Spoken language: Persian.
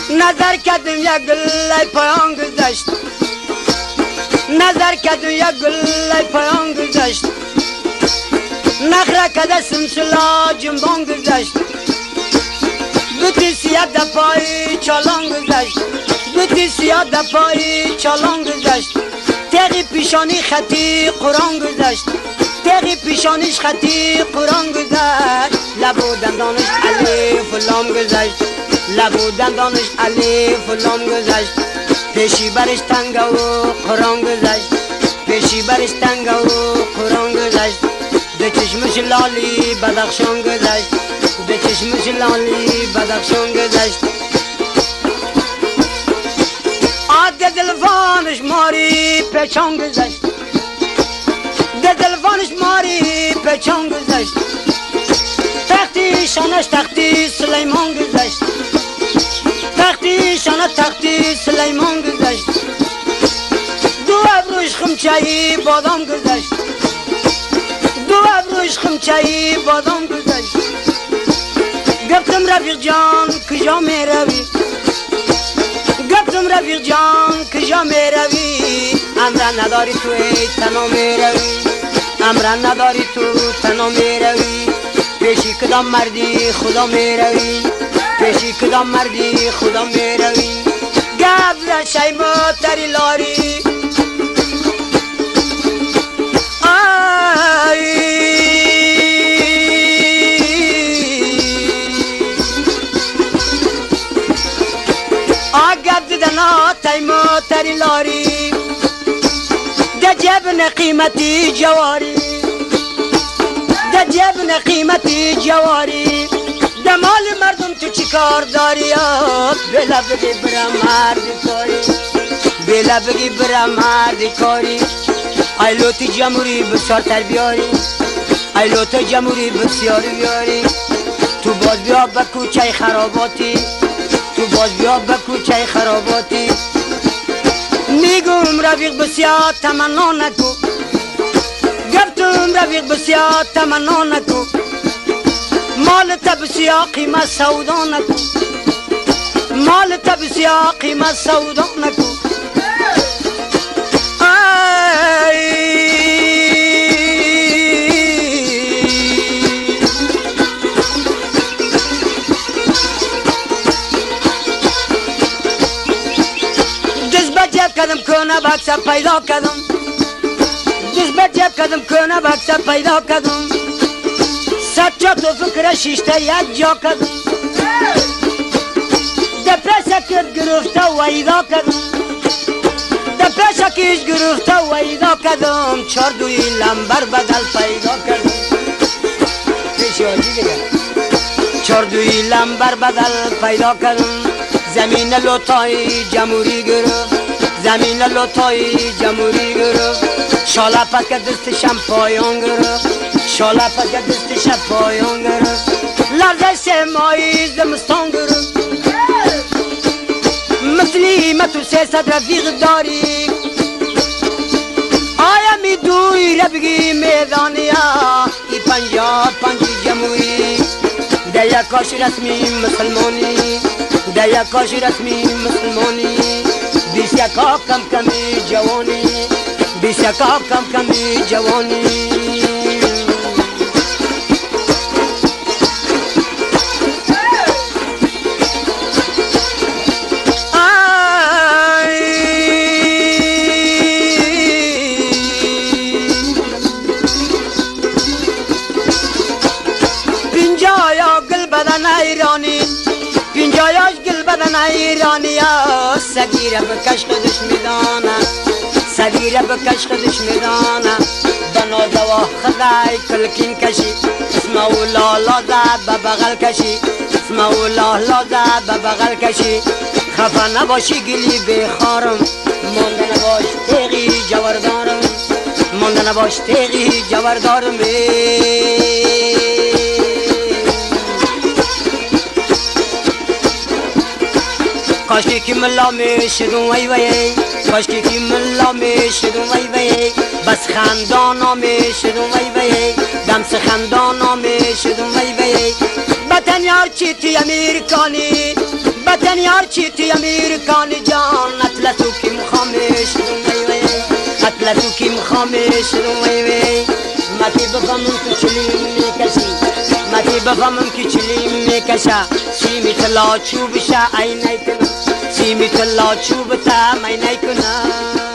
نظر کردم یک گل پایان گذشت، نظر کردم یک گل پایان گذشت، نخره کده سمسلا جنبان گذشت، بوتی سیاه دپای چالان گذشت، بوتی سیاه دپای چالان گذشت، تقی پیشانی خطی قرآن گذشت، تقی پیشانیش خطی قرآن گذشت، لبو دندانش الف و لام گذشت، لبو دندانش الف و لام گذشت، پیشی برش تنگ و قرآن گذشت، پیشی برش تنگ و قرآن گذشت، به چشمش لالی بدخشان گذشت، به چشمش لالی بدخشان گذشت، آده دلوانش ماری پیچان گذشت، دلوانش ماری پیچان گذشت، تختی شانش تختی سلیمان گذشت، تختی شانش تختی سلیمان گذشت، دو ابروش خمچهی بادام گذشت، دو ابروش خمچهی بادام گذشت، گفتم رفیق جان کجا می روی، گفتم رفیق جان کجا می روی، امرا نداری توی تنها می روی، امرا نداری تو تنها می روی، پیشی کدام مردی خدا می روی، پیشی کدام مردی خدا می روی، گبر شیما تری لاری دنا تیما تری لاری گجب نقیمتی جواری، گجب نقیمتی جواری، دمال مردم تو چی کار داری، بلا بگی برم مردی کاری، بلا بگی برم مردی کاری، ایلوت جمهوری بسیار تر بیاری، ایلوت جمهوری بسیار بیاری، تو باز بیا به کوچه خراباتی، تو باز بیا به کوچه خراباتی، میگم رفیق بسیار تمنا نکو، گفتم رفیق بسیار تمنا نکو، مال تا بسیار قیمت سودا نکو، مال تا بسیار قیمت سودا نکو، کدم کنه بکسه پیدا کدم، دست به جب کدم کنه بکسه پیدا کدم، سچا تو فکر شیشته یک جا کدم، دپرسه کد گرفته و ایدا کدم، دپرسه کش گرفته و ایدا کدم، چار دوی لمبر بدل پیدا کدم، پیشی آجی دیگه، چار دوی لمبر بدل پیدا کدم، زمین لوتای جمهوری گرفت، زمین لوتای جمهوری گرفت، شاله پس که دستشم پایان گرفت، شاله پس که دستشم پایان گرفت، لرزه سمایی زمستان گرفت، مثلی من تو 300 رفیق داری، آیا می دوی را بگی میدانیا، ای 55 جمهوری، ده یکاش رسمی مسلمانی، ده یکاش رسمی مسلمانی، 20 یکا کم کمی جوانی، 20 یکا کم کمی جوانی، پینجایا گل بدن ایرانی، پینجایاش گل بدن ایرانیا، سگیره بکش خودش میدانه، سگیره بکش خودش میدانه، بنازوا خدای کلکین کشی، اسم اولا لازد به بغل کشی، اسم اولا لازد به بغل کشی، خفه نباشی گلی بخارم، مانده نباش تیغی جوردارم، مانده نباش تیغی جوردارم، کاشکی که ملا میشدون وی وی کاشکی که ملا میشدون وی وی بس خندانا میشدون وی وی دمس خندانا میشدون وی وی بطن یار چیتی امیرکانی بطن یار چیتی امیرکانی جان اطلتو کم خامشدون وی وی اطلتو کم خامشدون وی وی متی بفهمم که چلیم میکشی متی بفهمم که چلیم میکشه سیمی طلا چوبشه ای نیکنم سیمی طلا چوبته می نیکنم